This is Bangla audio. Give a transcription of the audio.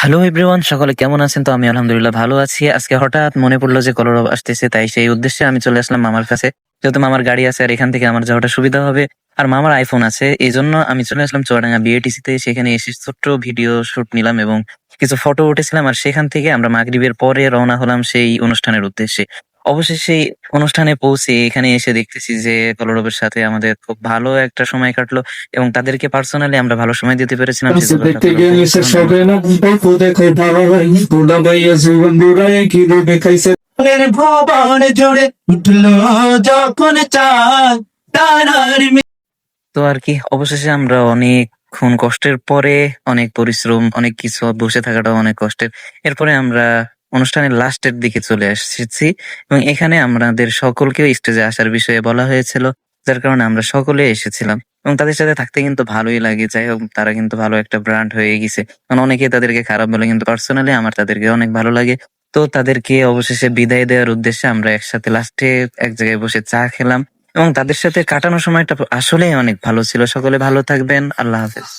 হ্যালো এভরিওয়ান, সকলে কেমন আছেন? তো আমি আলহামদুলিল্লাহ ভালো আছি। আজকে হঠাৎ মনে পড়লো যে কলরব আসতেছে, তাই সেই উদ্দেশ্যে আমি চলে আসলাম মামার কাছে। যেহেতু মামার গাড়ি আছে আর এখান থেকে আমার যাওয়াটা সুবিধা হবে। আর মামার আইফোন আছে, এইজন্য আমি চলে আসলাম চুয়াডাঙ্গা বিএটিসি তে। সেখানে এসে ছোট্ট ভিডিও শুট নিলাম এবং কিছু ফটো উঠেছিলাম। আর সেখান থেকে আমরা মাগরিবের পরে রওনা হলাম সেই অনুষ্ঠানের উদ্দেশ্যে। অবশেষে সেই অনুষ্ঠানে পৌঁছে এখানে এসে দেখতেছি যে কলরবের সাথে আমাদের খুব ভালো একটা সময় কাটলো এবং তাদেরকে পার্সোনালি আমরা ভালো সময় দিতে পেরেছিলাম, Dansı সেজন্য দেখতে সকলে গেলে উপভোগ সে করুন এবং সবে না ফুদে খাই তোলা ভাইয়া জীবন দূরায় কি রূপে খাইছে মনের ভবন জোড়ে উঠলো যখন চাঁদ তারার তো আর কি, অবশেষে আমরা অনেকক্ষণ কষ্টের পরে, অনেক পরিশ্রম, অনেক কিছু, বসে থাকাটাও অনেক কষ্টের। এরপরে আমরা অনুষ্ঠানের লাস্টের দিকে চলে এসেছি এবং এখানে আমাদের সকলকেও স্টেজে আসার বিষয়ে বলা হয়েছিল, যার কারণে আমরা সকলে এসেছিলাম এবং তাদের সাথে থাকতে কিন্তু ভালোই লাগে। যাই হোক, তারা কিন্তু ভালো একটা ব্র্যান্ড হয়ে গেছে। কারণ অনেকে তাদেরকে খারাপ বলে, কিন্তু পার্সোনালি আমার তাদেরকে অনেক ভালো লাগে। তো তাদেরকে অবশেষে বিদায় দেওয়ার উদ্দেশ্যে আমরা একসাথে লাস্টে এক জায়গায় বসে চা খেলাম এবং তাদের সাথে কাটানো সময়টা আসলেই অনেক ভালো ছিল। সকলে ভালো থাকবেন। আল্লাহ হাফেজ।